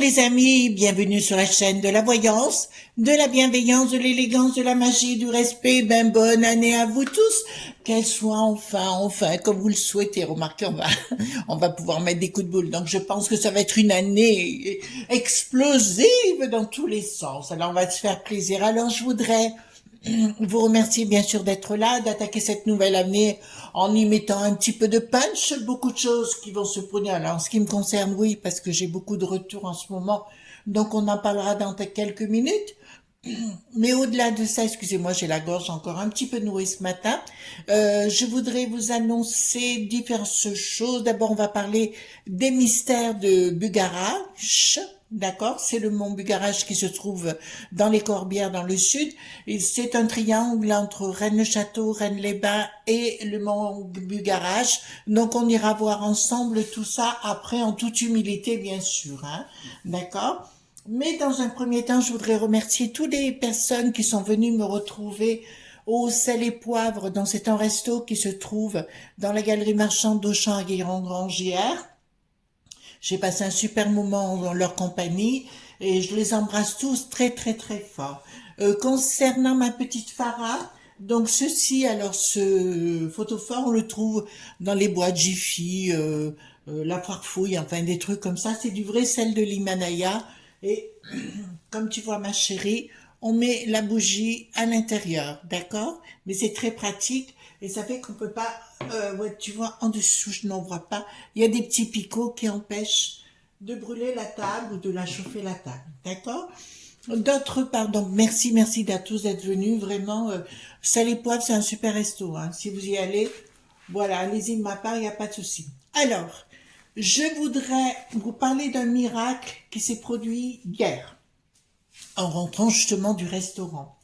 les amis, bienvenue sur la chaîne de la voyance, de la bienveillance, de l'élégance, de la magie, du respect. Ben bonne année à vous tous, qu'elle soit enfin, comme vous le souhaitez. Remarquez, on va pouvoir mettre des coups de boule. Donc je pense que ça va être une année explosive dans tous les sens. Alors on va se faire plaisir. Alors je voudrais vous remercier bien sûr d'être là, d'attaquer cette nouvelle année en y mettant un petit peu de punch, beaucoup de choses qui vont se produire. Alors en ce qui me concerne, oui, parce que j'ai beaucoup de retours en ce moment, donc on en parlera dans quelques minutes. Mais au-delà de ça, excusez-moi, j'ai la gorge encore un petit peu nouée ce matin. Je voudrais vous annoncer différentes choses. D'abord, on va parler des mystères de Bugarache. D'accord, c'est le mont Bugarache qui se trouve dans les Corbières, dans le sud. C'est un triangle entre Rennes-le-Château, Rennes-les-Bains et le mont Bugarache. Donc, on ira voir ensemble tout ça après, en toute humilité, bien sûr. Hein. D'accord. Mais dans un premier temps, je voudrais remercier toutes les personnes qui sont venues me retrouver au Sel et Poivre, dans cet un resto qui se trouve dans la galerie marchande d'Auchan à Guérin-Grangière. J'ai passé un super moment dans leur compagnie et je les embrasse tous très très très fort. Concernant ma petite Farah, donc ceci, alors ce photophore, on le trouve dans les boîtes Jiffy, la Farfouille, enfin des trucs comme ça. C'est du vrai sel de l'Himalaya. Et comme tu vois ma chérie, on met la bougie à l'intérieur, d'accord? Mais c'est très pratique et ça fait qu'on peut pas, ouais, tu vois, en dessous, je n'en vois pas. Il y a des petits picots qui empêchent de brûler la table ou de la chauffer la table, d'accord? D'autre part, donc merci à tous d'être venus, vraiment. Sel et Poivre, c'est un super resto, hein. Si vous y allez, voilà, allez-y de ma part, il n'y a pas de souci. Alors, je voudrais vous parler d'un miracle qui s'est produit hier, en rentrant justement du restaurant.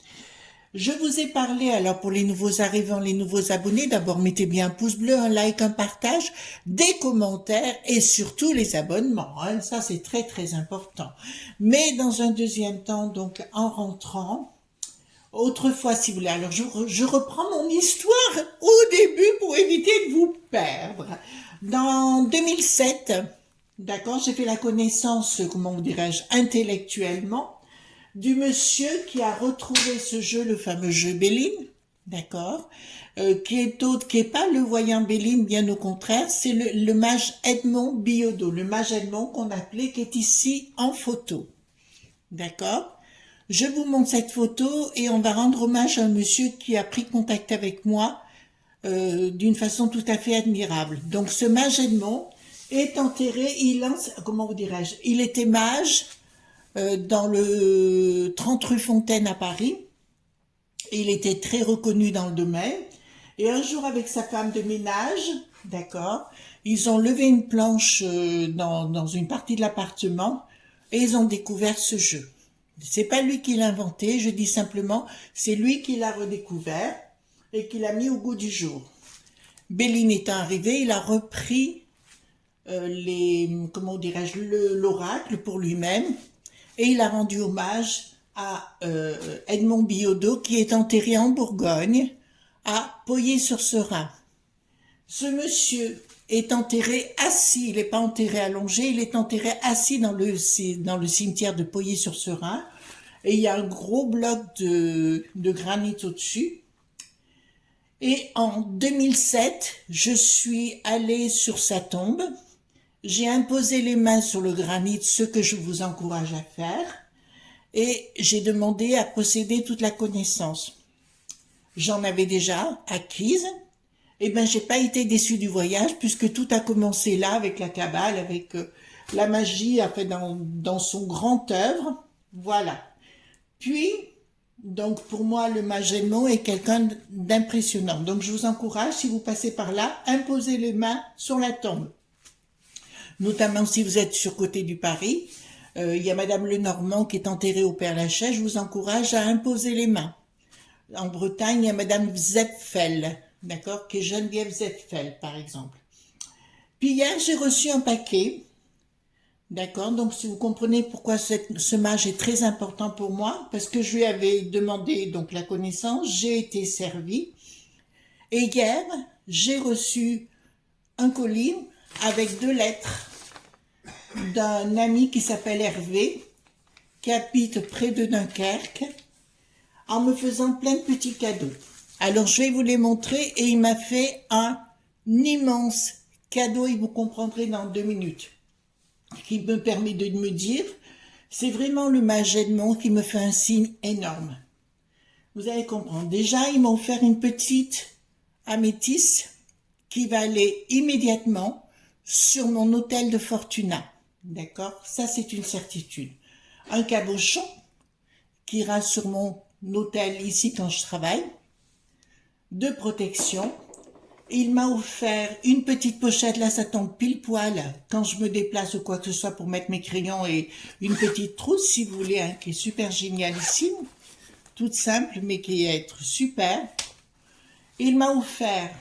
Je vous ai parlé, alors pour les nouveaux arrivants, les nouveaux abonnés, d'abord mettez bien un pouce bleu, un like, un partage, des commentaires et surtout les abonnements. Hein, ça c'est très très important. Mais dans un deuxième temps, donc en rentrant, autrefois si vous voulez, alors je reprends mon histoire au début pour éviter de vous perdre. Dans 2007, d'accord, j'ai fait la connaissance, comment vous dirais-je, intellectuellement, du monsieur qui a retrouvé ce jeu, le fameux jeu Béline, d'accord, qui est autre, qui est pas le voyant Béline, bien au contraire, c'est le mage Edmond Billaudot, le mage Edmond qu'on appelait, qui est ici en photo, d'accord. Je vous montre cette photo et on va rendre hommage à un monsieur qui a pris contact avec moi d'une façon tout à fait admirable. Donc ce mage Edmond est enterré, comment vous dirais-je, il était mage dans le 30 rue Fontaine à Paris. Et il était très reconnu dans le domaine. Et un jour, avec sa femme de ménage, d'accord, ils ont levé une planche dans une partie de l'appartement et ils ont découvert ce jeu. C'est pas lui qui l'a inventé, je dis simplement, c'est lui qui l'a redécouvert et qui l'a mis au goût du jour. Béline étant arrivé, il a repris comment dirais-je, l'oracle pour lui-même. Et il a rendu hommage à Edmond Billaudot, qui est enterré en Bourgogne, à Poyet-sur-Serein. Ce monsieur est enterré assis, il n'est pas enterré allongé, il est enterré assis dans le cimetière de Poyet-sur-Serein. Et il y a un gros bloc de granit au-dessus. Et en 2007, je suis allée sur sa tombe. J'ai imposé les mains sur le granit, ce que je vous encourage à faire, et j'ai demandé à posséder toute la connaissance. J'en avais déjà acquise, et ben j'ai pas été déçue du voyage, puisque tout a commencé là, avec la Kabbale, avec la magie, enfin, dans son grand œuvre, voilà. Puis, donc pour moi, le mage Edmond est quelqu'un d'impressionnant. Donc je vous encourage, si vous passez par là, imposez les mains sur la tombe. Notamment si vous êtes sur côté du Paris, il y a Madame Lenormand qui est enterrée au Père-Lachaise, je vous encourage à imposer les mains. En Bretagne, il y a Madame Zepfel, d'accord, qui est Geneviève Zepfel, par exemple. Puis hier, j'ai reçu un paquet, d'accord, donc si vous comprenez pourquoi ce mage est très important pour moi, parce que je lui avais demandé donc la connaissance, j'ai été servie, et hier, j'ai reçu un colis avec 2 lettres d'un ami qui s'appelle Hervé, qui habite près de Dunkerque, en me faisant plein de petits cadeaux. Alors, je vais vous les montrer et il m'a fait un immense cadeau et vous comprendrez dans 2 minutes. Qui me permet de me dire, c'est vraiment le mage Edmond qui me fait un signe énorme. Vous allez comprendre. Déjà, il m'a offert une petite améthyste qui va aller immédiatement sur mon hôtel de Fortuna. D'accord? Ça, c'est une certitude. Un cabochon qui ira sur mon hôtel ici quand je travaille, de protection. Il m'a offert une petite pochette, là ça tombe pile poil quand je me déplace ou quoi que ce soit pour mettre mes crayons, et une petite trousse si vous voulez, hein, qui est super génialissime, toute simple mais qui est super. Il m'a offert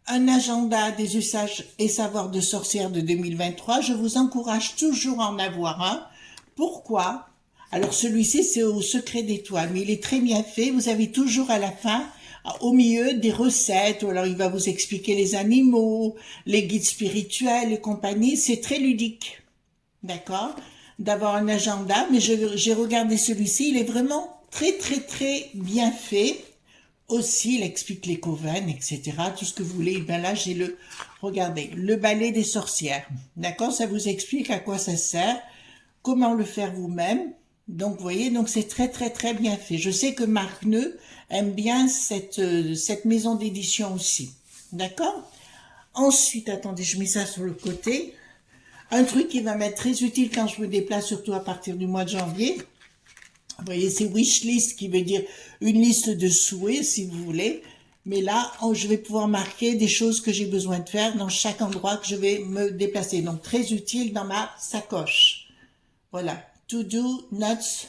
un agenda des usages et savoirs de sorcière de 2023. Je vous encourage toujours à en avoir un. Pourquoi? Alors celui-ci c'est au secret d'étoile, mais il est très bien fait. Vous avez toujours à la fin, au milieu, des recettes, ou alors il va vous expliquer les animaux, les guides spirituels et compagnie. C'est très ludique, d'accord, d'avoir un agenda, mais j'ai regardé celui-ci, il est vraiment très très très bien fait. Aussi, il explique les coven, etc., tout ce que vous voulez. Ben là, j'ai regardez, le balai des sorcières, d'accord, ça vous explique à quoi ça sert, comment le faire vous-même. Donc, vous voyez, donc c'est très, très, très bien fait. Je sais que Marc Neu aime bien cette maison d'édition aussi. D'accord? Ensuite, attendez, je mets ça sur le côté. Un truc qui va m'être très utile quand je me déplace, surtout à partir du mois de janvier. Vous voyez, c'est wishlist qui veut dire une liste de souhaits, si vous voulez. Mais là, je vais pouvoir marquer des choses que j'ai besoin de faire dans chaque endroit que je vais me déplacer. Donc, très utile dans ma sacoche. Voilà. To do, notes,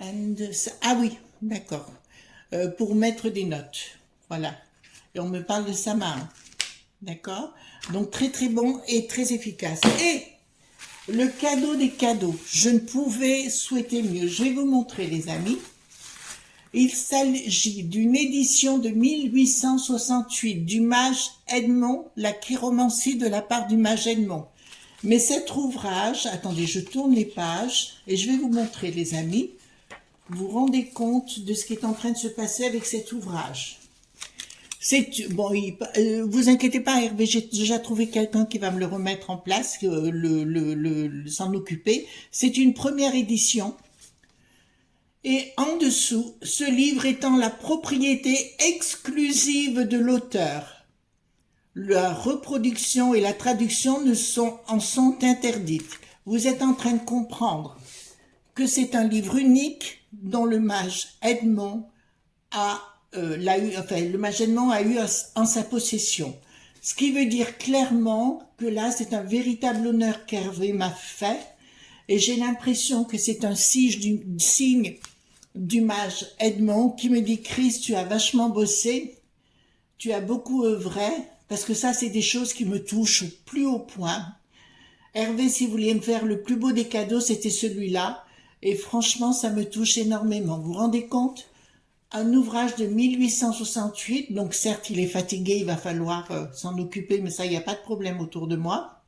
and... Ah oui, d'accord. Pour mettre des notes. Voilà. Et on me parle de sa main. D'accord? Donc, très très bon et très efficace. Et le cadeau des cadeaux. Je ne pouvais souhaiter mieux. Je vais vous montrer, les amis. Il s'agit d'une édition de 1868 du mage Edmond, la chiromancie de la part du mage Edmond. Mais cet ouvrage, attendez, je tourne les pages et je vais vous montrer, les amis. Vous vous rendez compte de ce qui est en train de se passer avec cet ouvrage. Bon, vous inquiétez pas, Hervé, j'ai déjà trouvé quelqu'un qui va me le remettre en place, s'en occuper. C'est une première édition. Et en dessous, ce livre étant la propriété exclusive de l'auteur. La reproduction et la traduction en sont interdites. Vous êtes en train de comprendre que c'est un livre unique dont le mage Edmond le mage Edmond a eu en sa possession. Ce qui veut dire clairement que là, c'est un véritable honneur qu'Hervé m'a fait. Et j'ai l'impression que c'est un signe du mage Edmond qui me dit: Chris, tu as vachement bossé, tu as beaucoup œuvré, parce que ça, c'est des choses qui me touchent au plus haut point. Hervé, si vous vouliez me faire le plus beau des cadeaux, c'était celui-là. Et franchement, ça me touche énormément. Vous vous rendez compte? Un ouvrage de 1868, donc certes, il est fatigué, il va falloir s'en occuper, mais ça, il n'y a pas de problème autour de moi.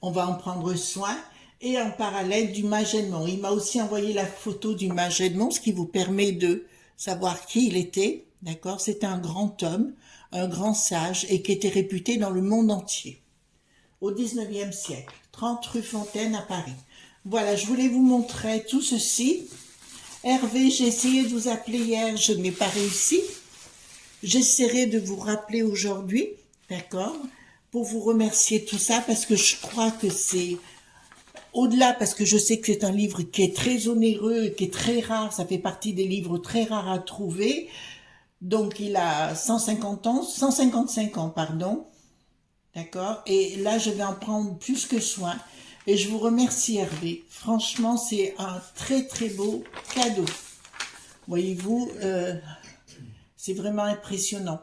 On va en prendre soin. Et en parallèle du mage Edmond. Il m'a aussi envoyé la photo du mage Edmond, ce qui vous permet de savoir qui il était. D'accord? C'était un grand homme, un grand sage, et qui était réputé dans le monde entier. Au 19e siècle, 30 rue Fontaine à Paris. Voilà, je voulais vous montrer tout ceci. Hervé, j'ai essayé de vous appeler hier, je n'ai pas réussi. J'essaierai de vous rappeler aujourd'hui, d'accord? Pour vous remercier tout ça, parce que je crois que c'est... Au-delà, parce que je sais que c'est un livre qui est très onéreux, qui est très rare, ça fait partie des livres très rares à trouver. Donc, il a 155 ans, pardon. D'accord? Et là, je vais en prendre plus que soin. Et je vous remercie, Hervé. Franchement, c'est un très, très beau cadeau. Voyez-vous, c'est vraiment impressionnant.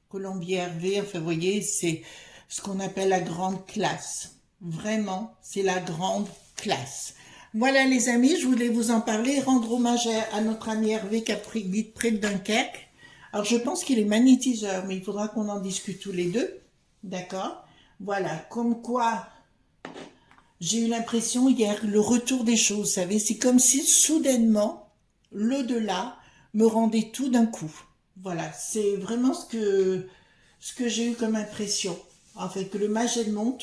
Colombier Hervé, enfin, vous voyez, c'est ce qu'on appelle la grande classe. Vraiment, c'est la grande classe. Voilà, les amis, je voulais vous en parler, rendre hommage à notre ami Hervé qui habite près de Dunkerque. Alors, je pense qu'il est magnétiseur, mais il faudra qu'on en discute tous les deux. D'accord? Voilà, comme quoi J'ai eu l'impression hier, le retour des choses, vous savez, c'est comme si soudainement, l'au-delà me rendait tout d'un coup. Voilà, c'est vraiment ce que j'ai eu comme impression. En fait, que le magènement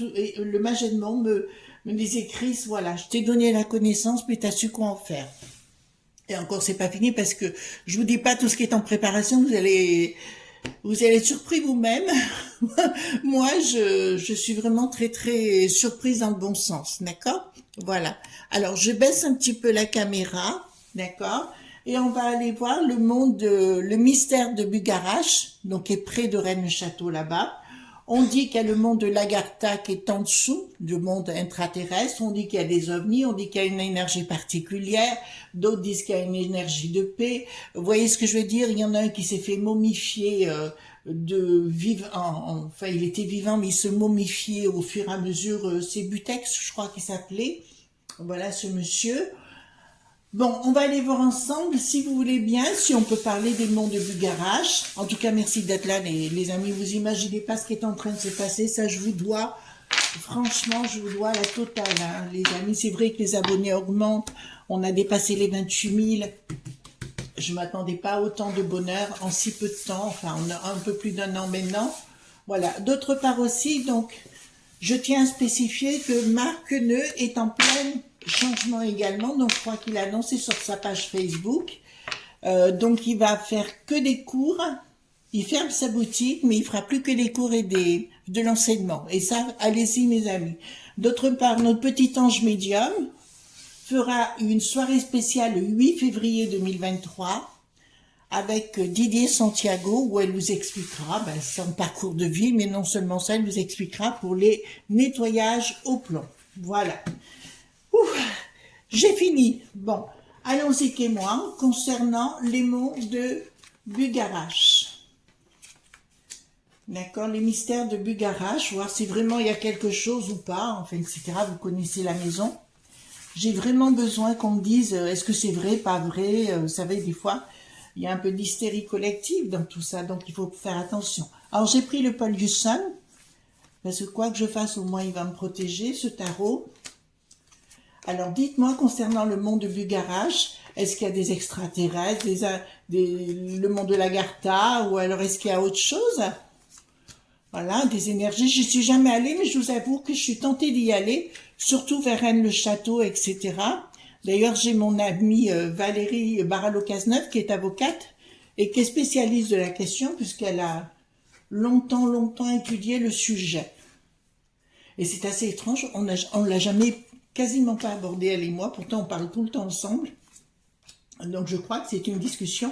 me disait, Chris, voilà, je t'ai donné la connaissance, mais t'as su quoi en faire. Et encore, c'est pas fini parce que je vous dis pas tout ce qui est en préparation, vous allez être surpris vous-même. Moi, je suis vraiment très très surprise dans le bon sens, d'accord? Voilà. Alors, je baisse un petit peu la caméra, d'accord? Et on va aller voir le mystère de Bugarache, donc qui est près de Rennes-le-Château là-bas. On dit qu'il y a le monde de l'Agartha qui est en dessous du monde intraterrestre. On dit qu'il y a des ovnis, on dit qu'il y a une énergie particulière. D'autres disent qu'il y a une énergie de paix. Vous voyez ce que je veux dire? Il y en a un qui s'est fait momifier enfin, il était vivant, mais il se momifiait au fur et à mesure. C'est Butex, je crois qu'il s'appelait. Voilà ce monsieur. Bon, on va aller voir ensemble, si vous voulez bien, si on peut parler des monts de Bugarache. En tout cas, merci d'être là, les amis. Vous imaginez pas ce qui est en train de se passer. Ça, je vous dois, franchement, je vous dois la totale, hein, les amis. C'est vrai que les abonnés augmentent. On a dépassé les 28 000. Je m'attendais pas à autant de bonheur en si peu de temps. Enfin, on a un peu plus d'un an maintenant. Voilà. D'autre part aussi, donc, je tiens à spécifier que Marc Neu est en plein changement également, donc je crois qu'il a annoncé sur sa page Facebook. Donc il va faire que des cours, il ferme sa boutique, mais il fera plus que des cours et de l'enseignement. Et ça, allez-y mes amis. D'autre part, notre petit ange médium fera une soirée spéciale le 8 février 2023 avec Didier Santiago, où elle vous expliquera son parcours de vie, mais non seulement ça, elle vous expliquera pour les nettoyages au plomb. Voilà. J'ai fini. Bon, allons-y qu'est-moi concernant les monts de Bugarache. D'accord, les mystères de Bugarache, voir si vraiment il y a quelque chose ou pas, enfin, etc. Vous connaissez la maison. J'ai vraiment besoin qu'on me dise, est-ce que c'est vrai, pas vrai. Vous savez, des fois, il y a un peu d'hystérie collective dans tout ça, donc il faut faire attention. Alors, j'ai pris le Paul Husson, parce que quoi que je fasse, au moins, il va me protéger, ce tarot. Alors, dites-moi, concernant le monde de Bugarache, est-ce qu'il y a des extraterrestres, le monde de l'Agartha, ou alors est-ce qu'il y a autre chose? Voilà, des énergies. Je suis jamais allée, mais je vous avoue que je suis tentée d'y aller, surtout vers Rennes-le-Château, etc. D'ailleurs, j'ai mon amie Valérie Baralo-Cazeneuve, qui est avocate, et qui est spécialiste de la question, puisqu'elle a longtemps étudié le sujet. Et c'est assez étrange, on l'a jamais quasiment pas abordé, elle et moi, pourtant on parle tout le temps ensemble. Donc je crois que c'est une discussion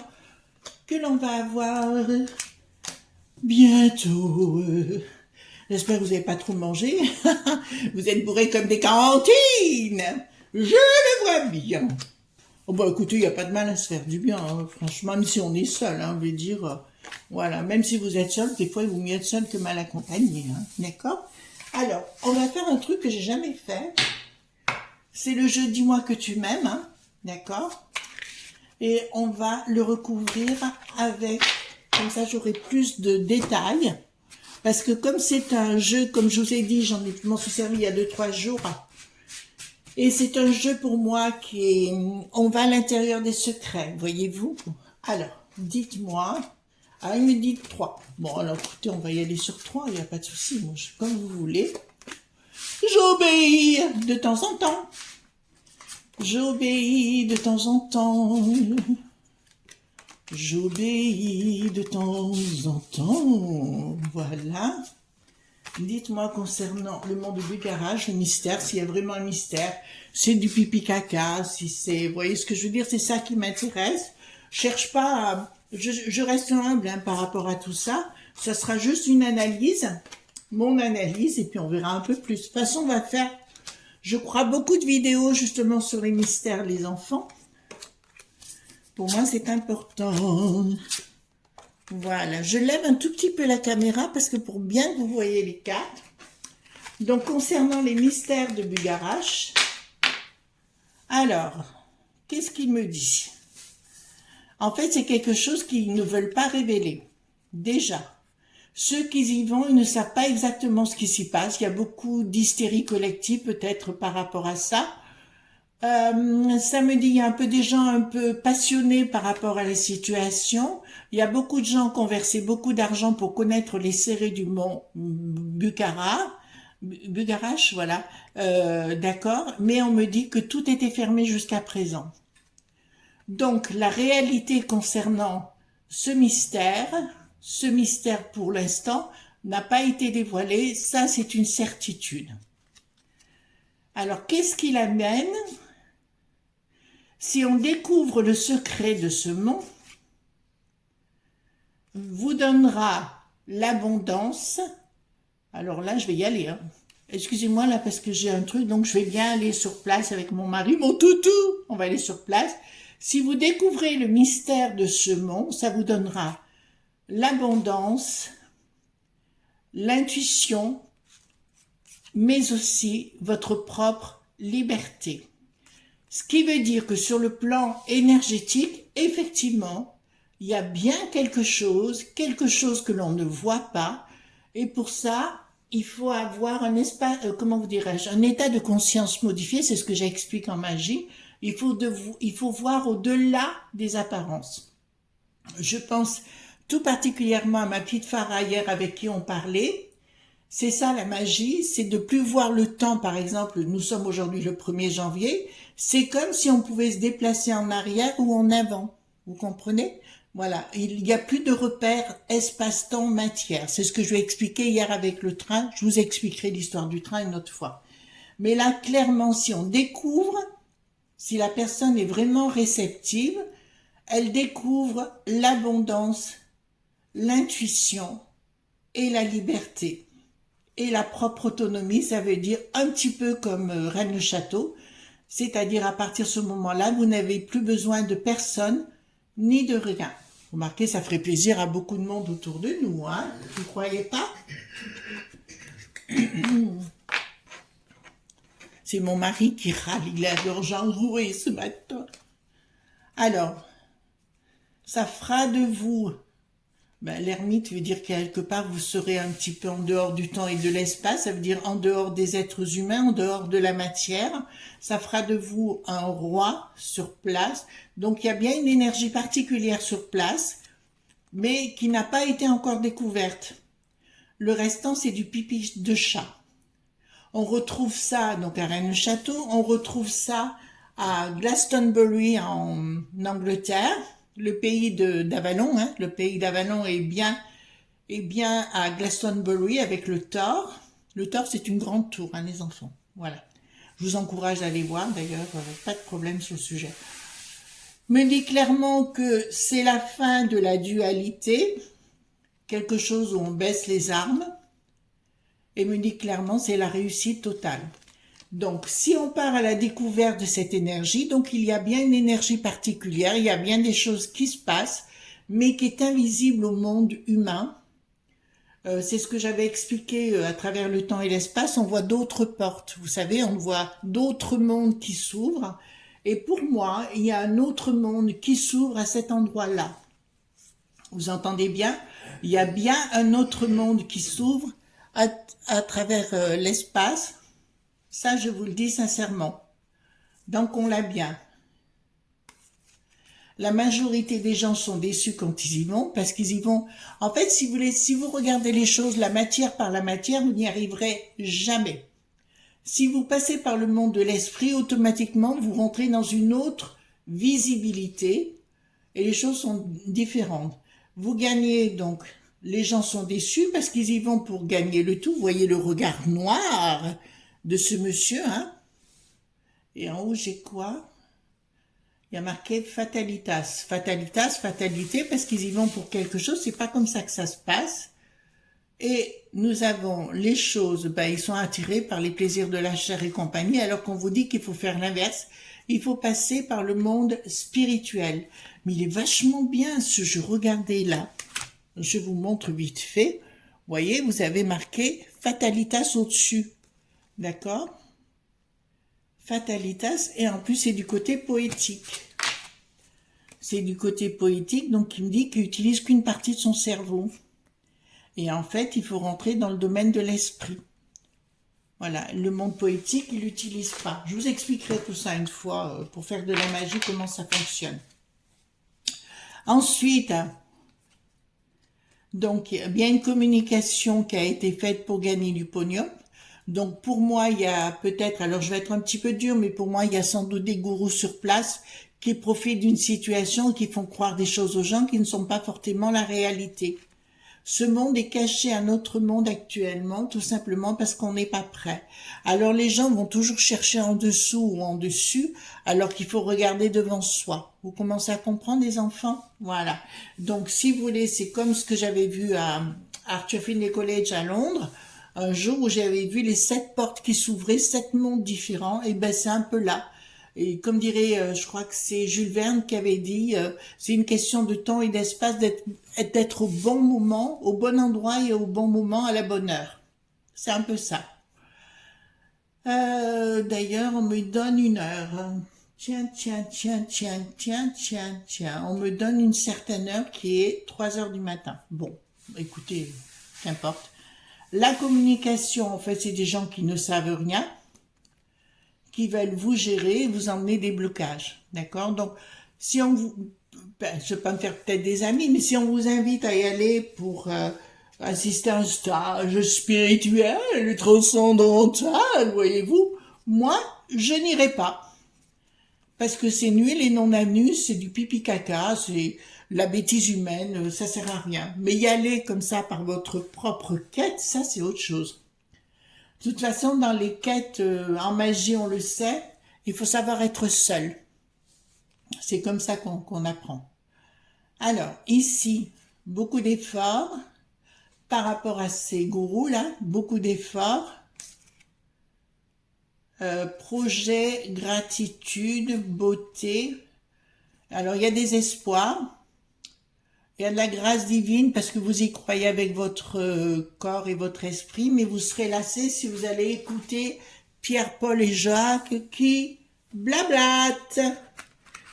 que l'on va avoir bientôt. J'espère que vous n'avez pas trop mangé. Vous êtes bourrés comme des cantines. Je le vois bien. Oh bah écoutez, il n'y a pas de mal à se faire du bien, hein. Franchement, même si on est seul, hein, on veut dire, voilà, même si vous êtes seul, des fois il vaut mieux être seul que mal accompagné, hein, d'accord? Alors, on va faire un truc que j'ai jamais fait. C'est le jeu Dis-moi que tu m'aimes, hein, d'accord? Et on va le recouvrir avec, comme ça j'aurai plus de détails. Parce que comme c'est un jeu, comme je vous ai dit, je m'en suis servi il y a 2-3 jours. Et c'est un jeu pour moi on va à l'intérieur des secrets, voyez-vous? Alors, dites-moi. Ah, il me dit 3. Bon, alors écoutez, on va y aller sur 3, il n'y a pas de souci, moi, comme vous voulez. J'obéis de temps en temps. J'obéis de temps en temps. J'obéis de temps en temps. Voilà. Dites-moi concernant le monde de Bugarache, le mystère, s'il y a vraiment un mystère. C'est du pipi caca, si c'est... Vous voyez ce que je veux dire? C'est ça qui m'intéresse. Je cherche pas à... Je reste humble hein, par rapport à tout ça. Ça sera juste une analyse, mon analyse, et puis on verra un peu plus. De toute façon, on va faire, je crois, beaucoup de vidéos justement sur les mystères des enfants. Pour moi, c'est important. Voilà, je lève un tout petit peu la caméra parce que pour bien que vous voyez les cartes. Donc, concernant les mystères de Bugarache, alors, qu'est-ce qu'il me dit? En fait, c'est quelque chose qu'ils ne veulent pas révéler. Déjà, Ceux qui y vont, ils ne savent pas exactement ce qui s'y passe. Il y a beaucoup d'hystérie collective peut-être par rapport à ça. Ça me dit, il y a un peu des gens un peu passionnés par rapport à la situation. Il y a beaucoup de gens qui ont versé beaucoup d'argent pour connaître les serrés du mont Bugarache, voilà, d'accord. Mais on me dit que tout était fermé jusqu'à présent. Donc, la réalité concernant ce mystère pour l'instant, n'a pas été dévoilé. Ça, c'est une certitude. Alors, qu'est-ce qui l'amène? Si on découvre le secret de ce mont, vous donnera l'abondance. Alors là, je vais y aller. Hein. Excusez-moi là parce que j'ai un truc, donc je vais bien aller sur place avec mon mari, mon toutou. On va aller sur place. Si vous découvrez le mystère de ce mont, ça vous donnera l'abondance, l'intuition, mais aussi votre propre liberté. Ce qui veut dire que sur le plan énergétique, effectivement, il y a bien quelque chose que l'on ne voit pas, et pour ça, il faut avoir un espace, comment vous dirais-je, un état de conscience modifié, c'est ce que j'explique en magie. Il faut voir au-delà des apparences. Je pense tout particulièrement à ma petite Farah hier avec qui on parlait. C'est ça la magie, c'est de plus voir le temps. Par exemple, nous sommes aujourd'hui le 1er janvier, c'est comme si on pouvait se déplacer en arrière ou en avant. Vous comprenez? Voilà, il n'y a plus de repères espace-temps, matière. C'est ce que je vais expliquer hier avec le train. Je vous expliquerai l'histoire du train une autre fois. Mais là, clairement, si on découvre, si la personne est vraiment réceptive, elle découvre l'abondance, l'intuition et la liberté. Et la propre autonomie, ça veut dire un petit peu comme Reine le Château, c'est-à-dire à partir de ce moment-là, vous n'avez plus besoin de personne ni de rien. Vous remarquez, ça ferait plaisir à beaucoup de monde autour de nous, hein? Vous ne croyez pas? C'est mon mari qui râle, il a l'urgence enroué ce matin. Alors, ça fera de vous, l'ermite veut dire quelque part vous serez un petit peu en dehors du temps et de l'espace, ça veut dire en dehors des êtres humains, en dehors de la matière. Ça fera de vous un roi sur place. Donc il y a bien une énergie particulière sur place, mais qui n'a pas été encore découverte. Le restant, c'est du pipi de chat. On retrouve ça donc à Rennes-le-Château, on retrouve ça à Glastonbury en Angleterre, le pays d'Avalon, hein, le pays d'Avalon est bien à Glastonbury avec le Thor. Le Thor, c'est une grande tour, hein, les enfants. Voilà. Je vous encourage à aller voir, d'ailleurs, pas de problème sur le sujet. Me dit clairement que c'est la fin de la dualité, quelque chose où on baisse les armes, et me dit clairement c'est la réussite totale. Donc, si on part à la découverte de cette énergie, donc il y a bien une énergie particulière, il y a bien des choses qui se passent, mais qui est invisible au monde humain. C'est ce que j'avais expliqué à travers le temps et l'espace, on voit d'autres portes, vous savez, on voit d'autres mondes qui s'ouvrent, et pour moi, il y a un autre monde qui s'ouvre à cet endroit-là. Vous entendez bien? Il y a bien un autre monde qui s'ouvre à travers l'espace. Ça, je vous le dis sincèrement. Donc, on l'a bien. La majorité des gens sont déçus quand ils y vont, parce qu'ils y vont... En fait, si vous regardez les choses, la matière par la matière, vous n'y arriverez jamais. Si vous passez par le monde de l'esprit, automatiquement, vous rentrez dans une autre visibilité, et les choses sont différentes. Vous gagnez donc... Les gens sont déçus parce qu'ils y vont pour gagner le tout. Vous voyez le regard noir de ce monsieur, hein? Et en haut, j'ai quoi? Il y a marqué fatalitas. Fatalitas, fatalité, parce qu'ils y vont pour quelque chose. C'est pas comme ça que ça se passe. Et nous avons les choses, ils sont attirés par les plaisirs de la chair et compagnie, alors qu'on vous dit qu'il faut faire l'inverse. Il faut passer par le monde spirituel. Mais il est vachement bien ce jeu. Regardez là. Je vous montre vite fait. Vous voyez, vous avez marqué Fatalitas au-dessus. D'accord? Fatalitas, et en plus, c'est du côté poétique. C'est du côté poétique, donc il me dit qu'il n'utilise qu'une partie de son cerveau. Et en fait, il faut rentrer dans le domaine de l'esprit. Voilà, le monde poétique, il l'utilise pas. Je vous expliquerai tout ça une fois pour faire de la magie, comment ça fonctionne. Ensuite, donc, il y a bien une communication qui a été faite pour gagner du pognon. Donc, pour moi, il y a peut-être, alors je vais être un petit peu dur, mais pour moi, il y a sans doute des gourous sur place qui profitent d'une situation, qui font croire des choses aux gens qui ne sont pas forcément la réalité. Ce monde est caché à notre monde actuellement, tout simplement parce qu'on n'est pas prêt. Alors les gens vont toujours chercher en dessous ou en dessus, alors qu'il faut regarder devant soi. Vous commencez à comprendre, les enfants? Voilà. Donc, si vous voulez, c'est comme ce que j'avais vu à Arthur Findlay College à Londres, un jour où j'avais vu les 7 portes qui s'ouvraient, 7 mondes différents, et ben c'est un peu là. Et comme dirait, je crois que c'est Jules Verne qui avait dit, c'est une question de temps et d'espace d'être au bon moment, au bon endroit et au bon moment à la bonne heure. C'est un peu ça. D'ailleurs, on me donne une heure. Tiens, tiens, tiens, tiens, tiens, tiens, tiens. On me donne une certaine heure qui est 3 heures du matin. Bon, écoutez, qu'importe. La communication, en fait, c'est des gens qui ne savent rien, qui veulent vous gérer et vous emmener des blocages. D'accord? Donc, si on vous... je vais pas me faire peut-être des amis, mais si on vous invite à y aller pour assister à un stage spirituel, transcendantal, voyez-vous, moi, je n'irai pas. Parce que c'est nul et non anus, c'est du pipi caca, c'est la bêtise humaine, ça sert à rien. Mais y aller comme ça par votre propre quête, ça c'est autre chose. De toute façon, dans les quêtes en magie, on le sait, il faut savoir être seul. C'est comme ça qu'on apprend. Alors, ici, beaucoup d'efforts par rapport à ces gourous-là, beaucoup d'efforts. Projet, gratitude, beauté. Alors, il y a des espoirs. Il y a de la grâce divine parce que vous y croyez avec votre corps et votre esprit, mais vous serez lassé si vous allez écouter Pierre, Paul et Jacques qui blablatent.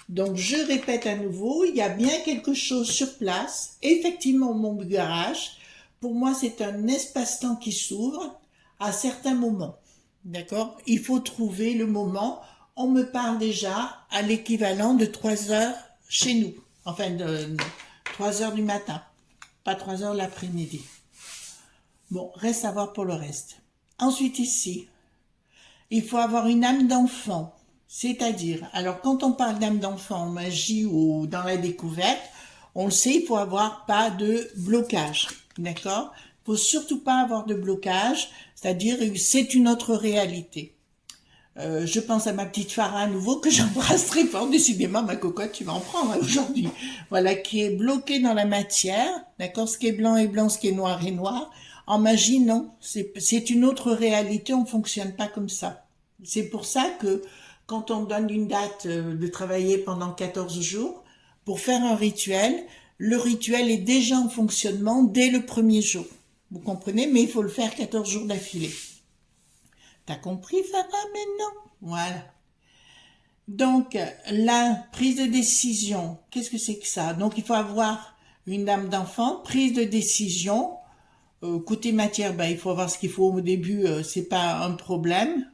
Donc, je répète à nouveau, il y a bien quelque chose sur place. Effectivement, mon garage, pour moi, c'est un espace-temps qui s'ouvre à certains moments. D'accord? Il faut trouver le moment. On me parle déjà à l'équivalent de 3 heures chez nous. Enfin, de 3 heures du matin. Pas 3 heures l'après-midi. Bon, reste à voir pour le reste. Ensuite, ici, il faut avoir une âme d'enfant. C'est-à-dire, alors quand on parle d'âme d'enfant en magie ou dans la découverte, on le sait, il faut avoir pas de blocage. D'accord? Il faut surtout pas avoir de blocage, c'est-à-dire c'est une autre réalité. Je pense à ma petite Farah à nouveau que j'embrasse très fort. Décidément, ma cocotte, tu vas en prendre hein, aujourd'hui. Voilà, qui est bloquée dans la matière. D'accord? Ce qui est blanc est blanc, ce qui est noir est noir. En magie, non. C'est une autre réalité. On fonctionne pas comme ça. C'est pour ça que quand on donne une date de travailler pendant 14 jours, pour faire un rituel, le rituel est déjà en fonctionnement dès le premier jour. Vous comprenez? Mais il faut le faire 14 jours d'affilée. T'as compris, Farah, maintenant? Voilà. Donc, la prise de décision, qu'est-ce que c'est que ça? Donc, il faut avoir une âme d'enfant, prise de décision. Côté matière, ben, il faut avoir ce qu'il faut au début, c'est pas un problème.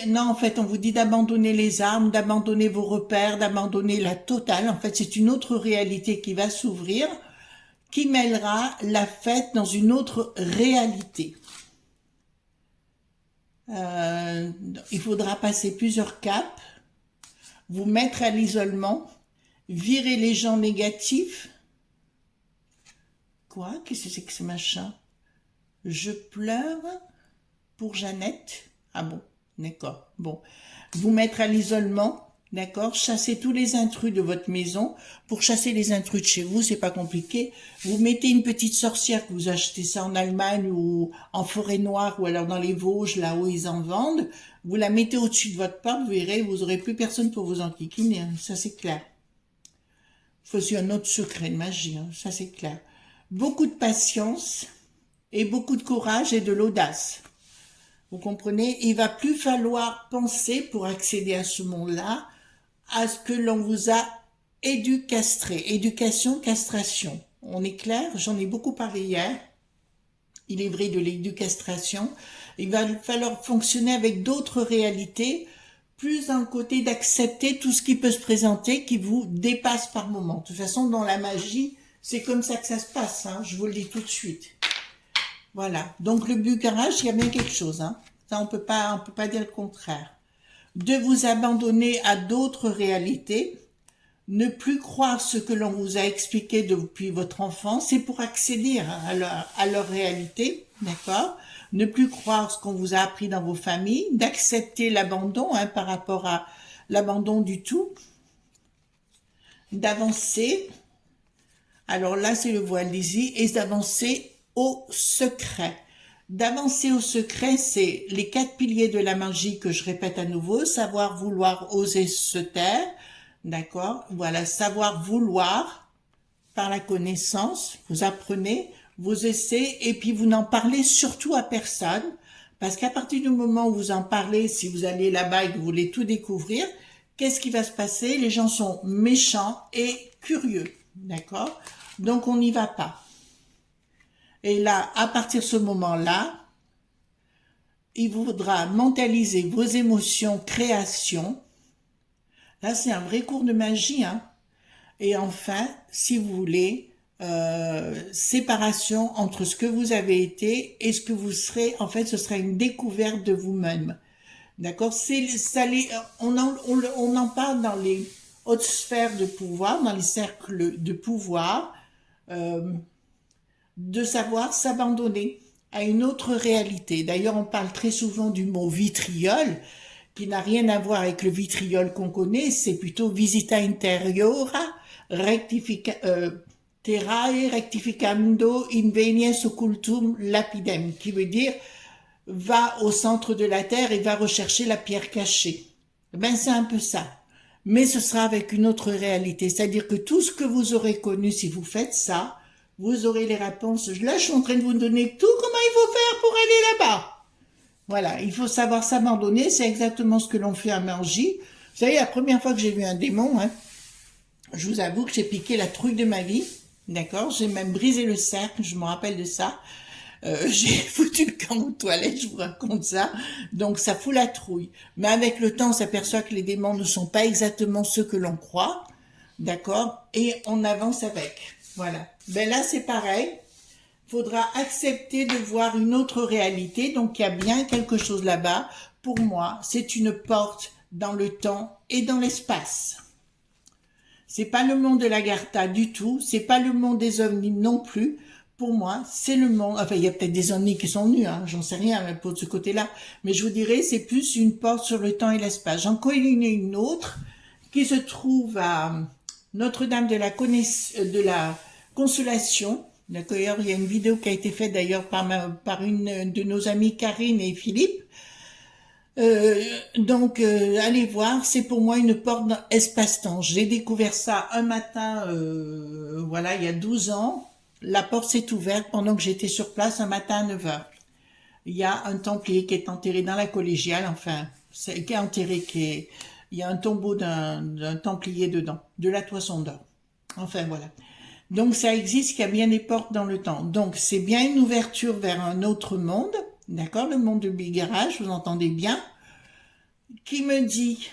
Non, en fait, on vous dit d'abandonner les armes, d'abandonner vos repères, d'abandonner la totale. En fait, c'est une autre réalité qui va s'ouvrir, qui mêlera la fête dans une autre réalité. Il faudra passer plusieurs caps, vous mettre à l'isolement, virer les gens négatifs. Quoi? Qu'est-ce que c'est que ce machin? Je pleure pour Jeannette. Ah bon, d'accord. Bon, vous mettre à l'isolement, d'accord? Chasser tous les intrus de votre maison. Pour chasser les intrus de chez vous, c'est pas compliqué. Vous mettez une petite sorcière, que vous achetez ça en Allemagne ou en forêt noire ou alors dans les Vosges, là où ils en vendent. Vous la mettez au-dessus de votre porte, vous verrez, vous aurez plus personne pour vous enquiquiner. Hein. Ça, c'est clair. Il faut aussi un autre secret de magie, hein. Ça, c'est clair. Beaucoup de patience et beaucoup de courage et de l'audace. Vous comprenez? Il va plus falloir penser pour accéder à ce monde-là à ce que l'on vous a éducastré. Éducation, castration. On est clair? J'en ai beaucoup parlé hier. Il est vrai de l'éducastration. Il va falloir fonctionner avec d'autres réalités, plus dans le côté d'accepter tout ce qui peut se présenter, qui vous dépasse par moment. De toute façon, dans la magie, c'est comme ça que ça se passe, hein, je vous le dis tout de suite. Voilà. Donc le but garage, il y a bien quelque chose, hein. Ça, on peut pas dire le contraire. De vous abandonner à d'autres réalités, ne plus croire ce que l'on vous a expliqué depuis votre enfance, c'est pour accéder à leur réalité, d'accord? Ne plus croire ce qu'on vous a appris dans vos familles, d'accepter l'abandon, hein, par rapport à l'abandon du tout, d'avancer. Alors là, c'est le voile d'ici, et d'avancer au secret. D'avancer au secret, c'est les 4 piliers de la magie que je répète à nouveau: savoir, vouloir, oser, se taire. D'accord? Voilà, savoir vouloir par la connaissance, vous apprenez, vous essayez, et puis vous n'en parlez surtout à personne, parce qu'à partir du moment où vous en parlez, si vous allez là-bas et que vous voulez tout découvrir, qu'est-ce qui va se passer? Les gens sont méchants et curieux, d'accord? Donc on n'y va pas. Et là, à partir de ce moment-là, il vous faudra mentaliser vos émotions, création. Là, c'est un vrai cours de magie, hein. Et enfin, si vous voulez, séparation entre ce que vous avez été et ce que vous serez. En fait, ce sera une découverte de vous-même. D'accord? On en parle dans les hautes sphères de pouvoir, dans les cercles de pouvoir, de savoir s'abandonner à une autre réalité. D'ailleurs, on parle très souvent du mot vitriol, qui n'a rien à voir avec le vitriol qu'on connaît, c'est plutôt visita interiora, terrae rectificando invenies occultum lapidem, qui veut dire va au centre de la terre et va rechercher la pierre cachée. Ben, c'est un peu ça. Mais ce sera avec une autre réalité. C'est-à-dire que tout ce que vous aurez connu, si vous faites ça, vous aurez les réponses. Là, je suis en train de vous donner tout comment il faut faire pour aller là-bas. Voilà, il faut savoir s'abandonner, c'est exactement ce que l'on fait en magie. Vous savez, la première fois que j'ai vu un démon, hein, je vous avoue que j'ai piqué la trouille de ma vie, d'accord? J'ai même brisé le cercle, je me rappelle de ça. J'ai foutu le camp aux toilettes, je vous raconte ça. Donc ça fout la trouille. Mais avec le temps, on s'aperçoit que les démons ne sont pas exactement ceux que l'on croit, d'accord? Et on avance avec. Voilà. Ben là, c'est pareil. Faudra accepter de voir une autre réalité. Donc, il y a bien quelque chose là-bas. Pour moi, c'est une porte dans le temps et dans l'espace. C'est pas le monde de l'Agartha du tout. C'est pas le monde des ovnis non plus. Pour moi, c'est le monde... Enfin, il y a peut-être des ovnis qui sont venus, hein, j'en sais rien mais pour ce côté-là. Mais je vous dirais, c'est plus une porte sur le temps et l'espace. J'en connais une autre qui se trouve à Notre-Dame de la Consolation. D'ailleurs, il y a une vidéo qui a été faite d'ailleurs par une de nos amies, Karine et Philippe. Donc, allez voir, c'est pour moi une porte dans espace-temps. J'ai découvert ça un matin, voilà, il y a 12 ans. La porte s'est ouverte pendant que j'étais sur place un matin à 9 heures. Il y a un templier qui est enterré dans la collégiale, enfin, qui est enterré, il y a un tombeau d'un templier dedans, de la Toison d'Or. Enfin, voilà. Donc ça existe, qu'il y a bien des portes dans le temps. Donc c'est bien une ouverture vers un autre monde, d'accord, le monde de Big Garage, vous entendez bien, qui me dit,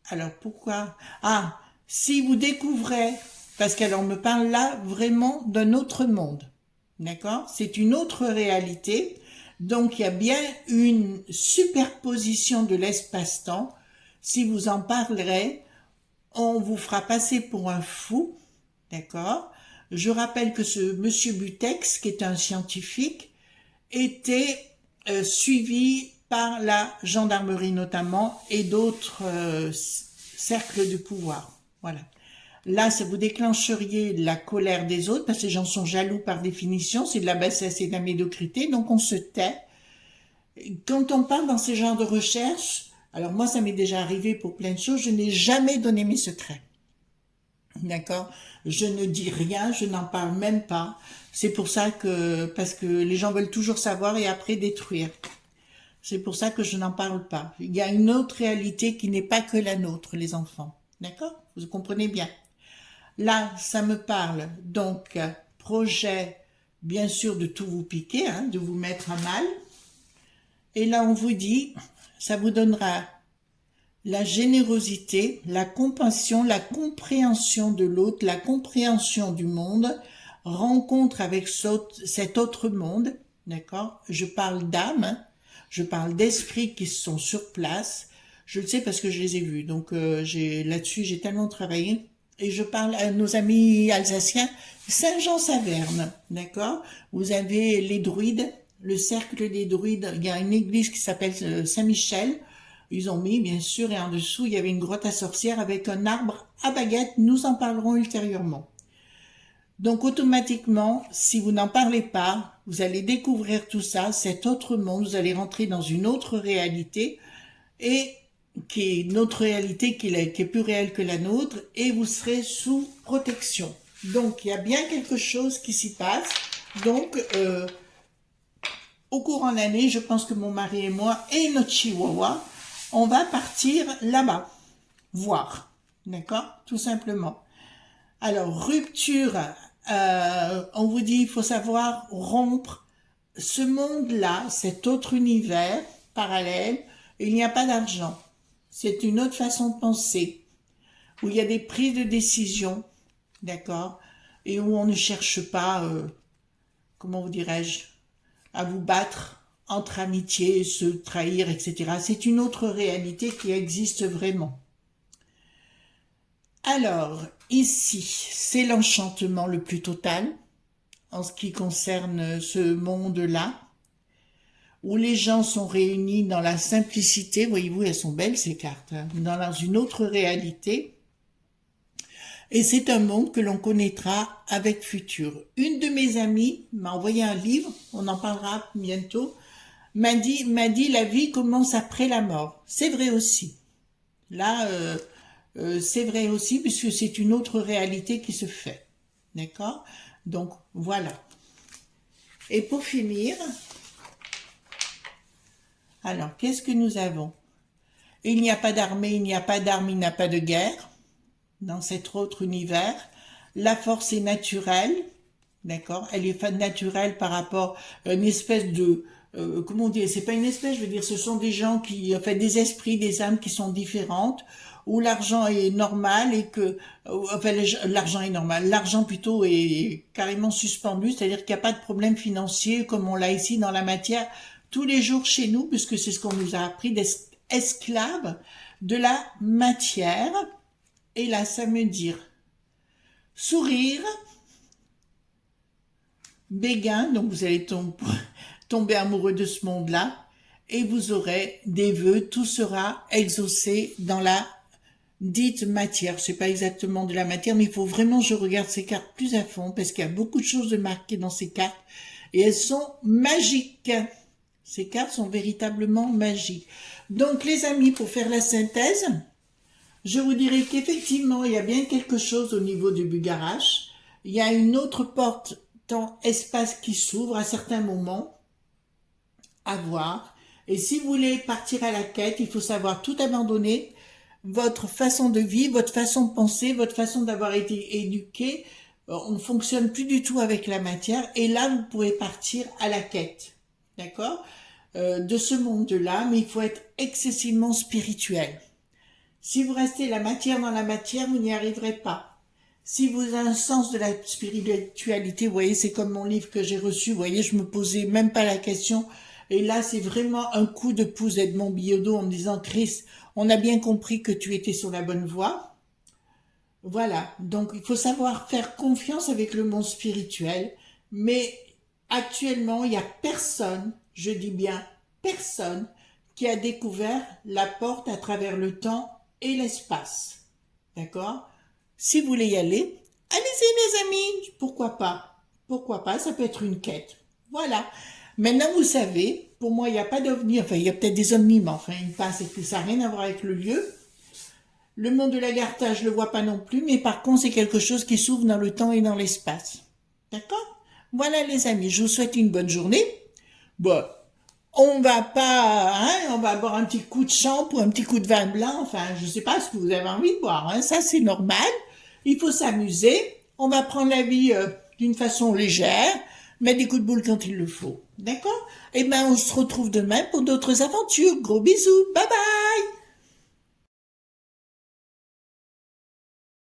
alors pourquoi? Ah, si vous découvrez, parce qu'elle me parle là vraiment d'un autre monde, d'accord, c'est une autre réalité, donc il y a bien une superposition de l'espace-temps. Si vous en parlerez, on vous fera passer pour un fou. D'accord? Je rappelle que ce monsieur Butex, qui est un scientifique, était suivi par la gendarmerie notamment et d'autres cercles de pouvoir. Voilà. Là, ça vous déclencheriez la colère des autres, parce que les gens sont jaloux par définition, c'est de la bassesse et de la médiocrité, donc on se tait. Quand on parle dans ces genres de recherches, alors moi, ça m'est déjà arrivé pour plein de choses, je n'ai jamais donné mes secrets. D'accord? Je ne dis rien, je n'en parle même pas. C'est pour ça que, parce que les gens veulent toujours savoir et après détruire. C'est pour ça que je n'en parle pas. Il y a une autre réalité qui n'est pas que la nôtre, les enfants. D'accord? Vous comprenez bien. Là, ça me parle donc projet, bien sûr, de tout vous piquer, hein, de vous mettre à mal. Et là, on vous dit, ça vous donnera la générosité, la compassion, la compréhension de l'autre, la compréhension du monde, rencontre avec cet autre monde, d'accord? Je parle d'âme, hein, je parle d'esprits qui sont sur place. Je le sais parce que je les ai vus. Donc là-dessus, j'ai tellement travaillé. Et je parle à nos amis alsaciens, Saint-Jean-Saverne, d'accord? Vous avez les druides, le cercle des druides. Il y a une église qui s'appelle Saint-Michel. Ils ont mis, bien sûr, et en dessous, il y avait une grotte à sorcières avec un arbre à baguette. Nous en parlerons ultérieurement. Donc, automatiquement, si vous n'en parlez pas, vous allez découvrir tout ça, cet autre monde, vous allez rentrer dans une autre réalité, et qui est notre réalité, qui est plus réelle que la nôtre, et vous serez sous protection. Donc, il y a bien quelque chose qui s'y passe. Donc, au courant de l'année, je pense que mon mari et moi, et notre chihuahua, on va partir là-bas, voir, d'accord, tout simplement. Alors, rupture, on vous dit, il faut savoir rompre ce monde-là, cet autre univers parallèle, il n'y a pas d'argent. C'est une autre façon de penser, où il y a des prises de décision, d'accord, et où on ne cherche pas, comment vous dirais-je, à vous battre entre amitié, se trahir, etc. C'est une autre réalité qui existe vraiment. Alors, ici, c'est l'enchantement le plus total en ce qui concerne ce monde-là, où les gens sont réunis dans la simplicité. Voyez-vous, elles sont belles ces cartes, hein, dans une autre réalité. Et c'est un monde que l'on connaîtra avec futur. Une de mes amies m'a envoyé un livre, on en parlera bientôt, m'a dit la vie commence après la mort. C'est vrai aussi. Là, c'est vrai aussi puisque c'est une autre réalité qui se fait. D'accord? Donc, voilà. Et pour finir, alors, qu'est-ce que nous avons? Il n'y a pas d'armée, il n'y a pas d'armes, il n'y a pas de guerre dans cet autre univers. La force est naturelle, d'accord? Elle est naturelle par rapport à une espèce de... comment dire? C'est pas une espèce, je veux dire, ce sont des gens qui... Enfin, des esprits, des âmes qui sont différentes, où l'argent est normal et que... Enfin, l'argent est normal. L'argent, plutôt, est carrément suspendu, c'est-à-dire qu'il n'y a pas de problème financier comme on l'a ici dans la matière tous les jours chez nous, puisque c'est ce qu'on nous a appris, d'être esclaves de la matière. Et là, ça veut dire sourire, béguin, donc vous allez tomber amoureux de ce monde-là, et vous aurez des vœux, tout sera exaucé dans la dite matière. C'est pas exactement de la matière, mais il faut vraiment que je regarde ces cartes plus à fond, parce qu'il y a beaucoup de choses de marquées dans ces cartes, et elles sont magiques. Ces cartes sont véritablement magiques. Donc, les amis, pour faire la synthèse, je vous dirais qu'effectivement, il y a bien quelque chose au niveau du Bugarache. Il y a une autre porte, temps, espace qui s'ouvre à certains moments, à voir. Et si vous voulez partir à la quête, il faut savoir tout abandonner, votre façon de vivre, votre façon de penser, votre façon d'avoir été éduqué. On ne fonctionne plus du tout avec la matière. Et là, vous pouvez partir à la quête. D'accord? De ce monde-là, mais il faut être excessivement spirituel. Si vous restez la matière dans la matière, vous n'y arriverez pas. Si vous avez un sens de la spiritualité, vous voyez, c'est comme mon livre que j'ai reçu, vous voyez, je me posais même pas la question. Et là, c'est vraiment un coup de pouce d'Edmond Billaudot en me disant, Chris, on a bien compris que tu étais sur la bonne voie. Voilà. Donc, il faut savoir faire confiance avec le monde spirituel. Mais actuellement, il n'y a personne, je dis bien personne, qui a découvert la porte à travers le temps et l'espace. D'accord? Si vous voulez y aller, allez-y les amis, pourquoi pas? Pourquoi pas? Ça peut être une quête. Voilà. Maintenant, vous savez, pour moi, il n'y a pas d'ovnis, enfin, il y a peut-être des ovnis, mais enfin, ils passent et que ça n'a rien à voir avec le lieu. Le monde de l'Agartha, je le vois pas non plus, mais par contre, c'est quelque chose qui s'ouvre dans le temps et dans l'espace. D'accord? Voilà les amis, je vous souhaite une bonne journée. Bon, on va pas, hein, on va boire un petit coup de champ ou un petit coup de vin blanc, enfin, je sais pas ce que vous avez envie de boire, hein, ça c'est normal. Il faut s'amuser. On va prendre la vie d'une façon légère, mettre des coups de boule quand il le faut. D'accord? Eh ben, on se retrouve demain pour d'autres aventures. Gros bisous. Bye bye!